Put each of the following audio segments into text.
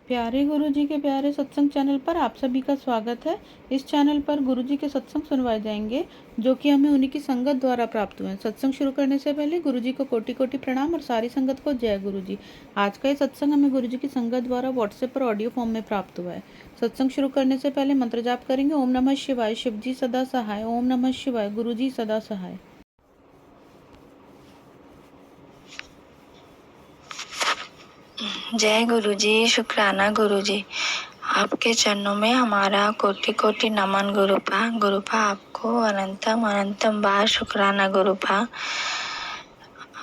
प्यारे गुरुजी के प्यारे सत्संग चैनल पर आप सभी का स्वागत है। इस चैनल पर गुरुजी के सत्संग सुनवाए जाएंगे जो कि हमें उन्हीं की संगत द्वारा प्राप्त हुए हैं। सत्संग शुरू करने से पहले गुरुजी को कोटि कोटि प्रणाम और सारी संगत को जय गुरुजी। आज का ये सत्संग हमें गुरुजी की संगत द्वारा व्हाट्सएप पर ऑडियो फॉर्म में प्राप्त हुआ है। सत्संग शुरू करने से पहले मंत्र जाप करेंगे। ओम नमः शिवाय, शिव जी सदा सहाय। ओम नमः शिवाय, गुरुजी सदा सहाय। जय गुरुजी, शुक्राना गुरुजी। आपके चरणों में हमारा कोटि कोटि नमन गुरुपा। गुरुपा आपको अनंतम अनंतम बार शुक्राना गुरुपा।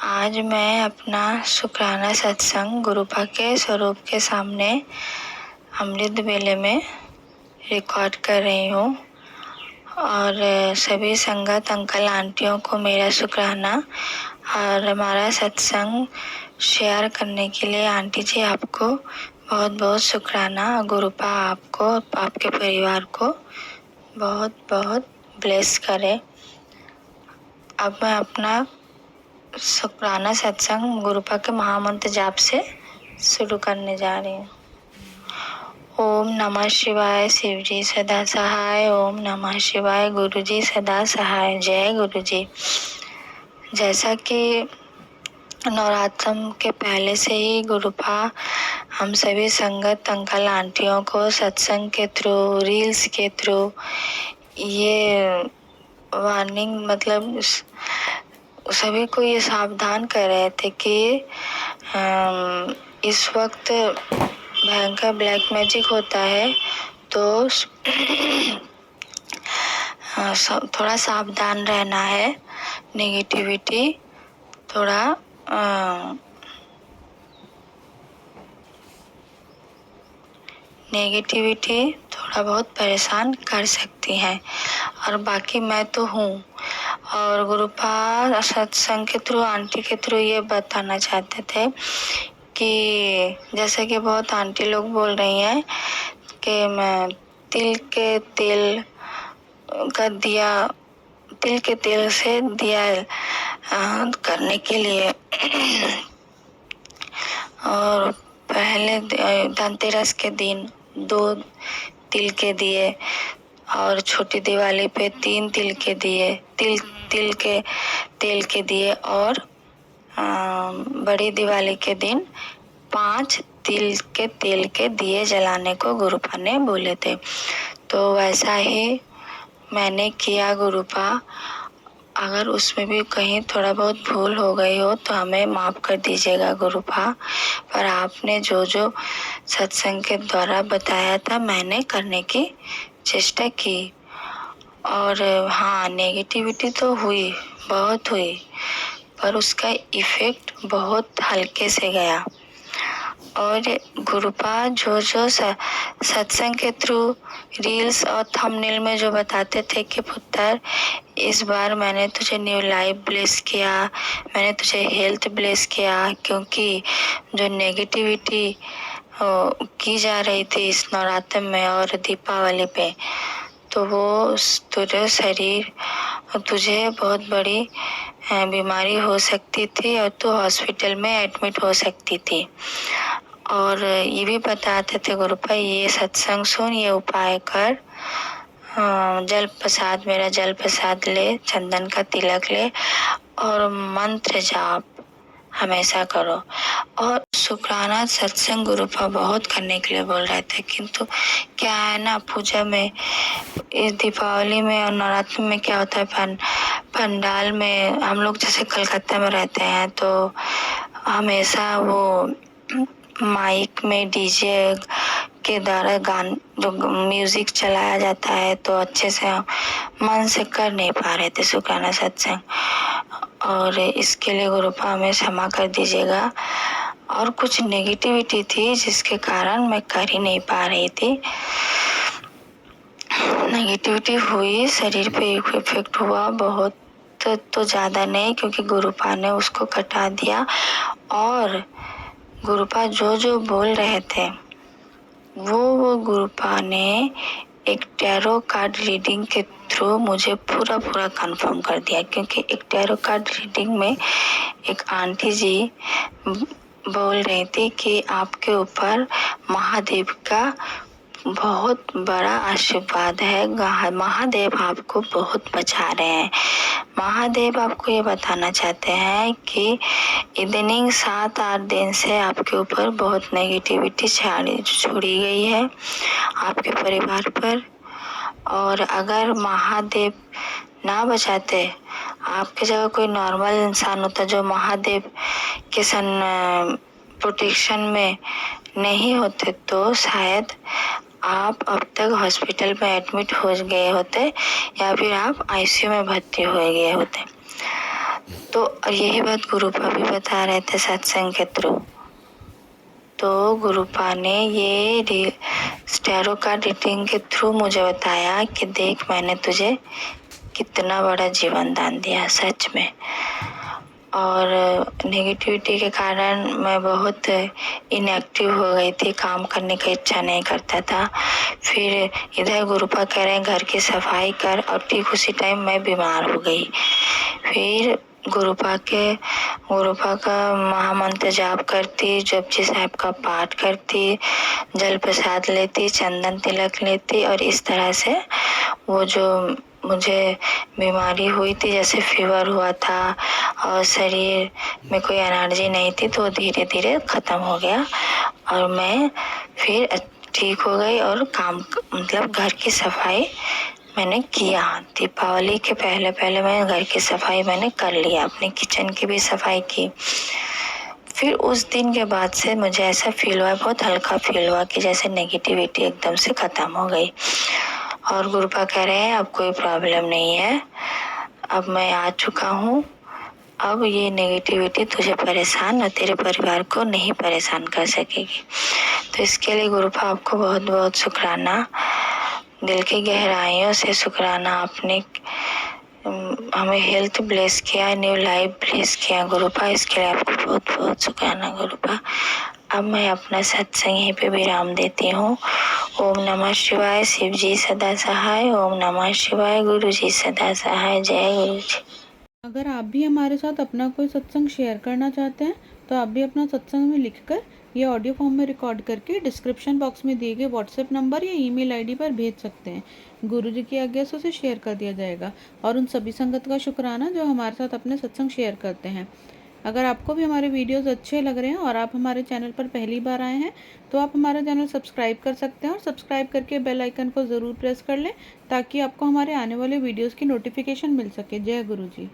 आज मैं अपना शुक्राना सत्संग गुरुपा के स्वरूप के सामने अमृत वेले में रिकॉर्ड कर रही हूँ और सभी संगत अंकल आंटियों को मेरा शुक्राना और हमारा सत्संग शेयर करने के लिए आंटी जी आपको बहुत बहुत शुक्राना। गुरुपा आपको आपके परिवार को बहुत बहुत ब्लेस करे। अब मैं अपना शुक्राना सत्संग गुरुपा के महामंत्र जाप से शुरू करने जा रही हूँ। ओम नमः शिवाय, शिव जी सदा सहाय। ओम नमः शिवाय, गुरु जी सदा सहाय। जय गुरु जी। जैसा कि नवरात्रम के पहले से ही गुरुपा हम सभी संगत अंकल आंटियों को सत्संग के थ्रू, रील्स के थ्रू ये वार्निंग मतलब सभी को ये सावधान कर रहे थे कि इस वक्त भयंकर ब्लैक मैजिक होता है, तो थोड़ा सावधान रहना है। नेगेटिविटी थोड़ा थोड़ा बहुत परेशान कर सकती है। और बाकी मैं तो हूँ। और गुरुपा सत्संग के थ्रू, आंटी के थ्रू ये बताना चाहते थे कि जैसे कि बहुत आंटी लोग बोल रही हैं कि मैं तिल के तेल से दिया करने के लिए और पहले धनतेरस के दिन 2 तिल के दिए और छोटी दिवाली पे 3 तिल के दिए, तेल के दिए और बड़ी दिवाली के दिन 5 तिल के तेल के दिए जलाने को गुरुपा ने बोले थे। तो वैसा ही मैंने किया गुरुपा। अगर उसमें भी कहीं थोड़ा बहुत भूल हो गई हो तो हमें माफ़ कर दीजिएगा गुरुपा। पर आपने जो जो सत्संग के द्वारा बताया था मैंने करने की चेष्टा की। और हाँ, नेगेटिविटी तो हुई, बहुत हुई, पर उसका इफ़ेक्ट बहुत हल्के से गया। और गुरुपा जो सत्संग के थ्रू रील्स और थंबनेल में जो बताते थे कि पुत्र इस बार मैंने तुझे न्यू लाइफ ब्लेस किया, मैंने तुझे हेल्थ ब्लेस किया, क्योंकि जो नेगेटिविटी की जा रही थी इस नवरात्र में और दीपावली पे, तो वो तुझे तुझे बहुत बड़ी बीमारी हो सकती थी और तू हॉस्पिटल में एडमिट हो सकती थी। और ये भी बताते थे गुरुपा ये सत्संग सुन, ये उपाय कर, मेरा जल प्रसाद ले, चंदन का तिलक ले और मंत्र जाप हमेशा करो। और शुक्राना सत्संग गुरुपा बहुत करने के लिए बोल रहे थे, किंतु क्या है ना, पूजा में, इस दीपावली में और नवरात्रि में क्या होता है, पंडाल में हम लोग जैसे कलकत्ता में रहते हैं तो हमेशा वो माइक में डीजे के द्वारा जो म्यूजिक चलाया जाता है, तो अच्छे से मन से कर नहीं पा रहे थे शुक्राना सत्संग। और इसके लिए गुरुपा हमें क्षमा कर दीजिएगा। और कुछ नेगेटिविटी थी जिसके कारण मैं कर ही नहीं पा रही थी। नेगेटिविटी हुई, शरीर पे इफेक्ट हुआ, बहुत तो ज़्यादा नहीं, क्योंकि गुरुपा ने उसको कटा दिया। और गुरुपा जो जो बोल रहे थे वो गुरुपा ने एक टैरो कार्ड रीडिंग के थ्रू मुझे पूरा कंफर्म कर दिया। क्योंकि एक टैरो कार्ड रीडिंग में एक आंटी जी बोल रही थी कि आपके ऊपर महादेव का बहुत बड़ा आशीर्वाद है। महादेव आपको बहुत बचा रहे हैं। महादेव आपको ये बताना चाहते हैं कि इतनी 7-8 दिन से आपके ऊपर बहुत नेगेटिविटी छोड़ी गई है आपके परिवार पर। और अगर महादेव ना बचाते, आपकी जगह कोई नॉर्मल इंसान होता जो महादेव के प्रोटेक्शन में नहीं होते, तो शायद आप अब तक हॉस्पिटल में एडमिट हो गए होते या फिर आप आईसीयू में भर्ती हो गए होते। तो यही बात गुरुपा भी बता रहे थे सत्संग के थ्रू। तो गुरुपा ने ये स्टैरो कार्ड रीडिंग के थ्रू मुझे बताया कि देख, मैंने तुझे कितना बड़ा जीवन दान दिया सच में। और नेगेटिविटी के कारण मैं बहुत इनएक्टिव हो गई थी, काम करने का इच्छा नहीं करता था। फिर इधर गुरुपा कह रहे हैं घर की सफाई कर, और ठीक उसी टाइम मैं बीमार हो गई। फिर गुरुपा का महामंत्र जाप करती, जपजी साहब का पाठ करती, जल प्रसाद लेती, चंदन तिलक लेती, और इस तरह से वो जो मुझे बीमारी हुई थी, जैसे फीवर हुआ था और शरीर में कोई एनर्जी नहीं थी, तो धीरे धीरे खत्म हो गया और मैं फिर ठीक हो गई। और काम मतलब घर की सफाई मैंने किया। दीपावली के पहले मैं घर की सफाई मैंने कर लिया, अपने किचन की भी सफाई की। फिर उस दिन के बाद से मुझे ऐसा फील हुआ, बहुत हल्का फील हुआ कि जैसे नेगेटिविटी एकदम से खत्म हो गई। और गुरुपा कह रहे हैं अब कोई प्रॉब्लम नहीं है, अब मैं आ चुका हूँ, अब ये नेगेटिविटी तुझे परेशान और तेरे परिवार को नहीं परेशान कर सकेगी। तो इसके लिए गुरुपा आपको बहुत बहुत शुक्राना, दिल की गहराइयों से शुक्राना। आपने हमें हेल्थ ब्लेस किया, न्यू लाइफ ब्लेस किया गुरुपा, इसके लिए आपको बहुत बहुत शुक्राना गुरुपा। अब मैं अपना सत्संग यहीं पे विराम देती हूँ। ओम नमः शिवाय, शिव जी सदा सहाय। ओम नमः शिवाय, गुरु जी सदा सहाय। जय गुरु जी। अगर आप भी हमारे साथ अपना कोई सत्संग शेयर करना चाहते हैं तो आप भी अपना सत्संग में लिखकर ये ऑडियो फॉर्म में रिकॉर्ड करके डिस्क्रिप्शन बॉक्स में दिए गए व्हाट्सएप नंबर या ईमेल आईडी पर भेज सकते हैं। गुरुजी की आज्ञा से उसे शेयर कर दिया जाएगा। और उन सभी संगत का शुक्राना जो हमारे साथ अपने सत्संग शेयर करते हैं। अगर आपको भी हमारे वीडियोस अच्छे लग रहे हैं और आप हमारे चैनल पर पहली बार आए हैं तो आप हमारा चैनल सब्सक्राइब कर सकते हैं और सब्सक्राइब करके बेल आइकन को ज़रूर प्रेस कर लें ताकि आपको हमारे आने वाले वीडियोस की नोटिफिकेशन मिल सके। जय गुरु जी।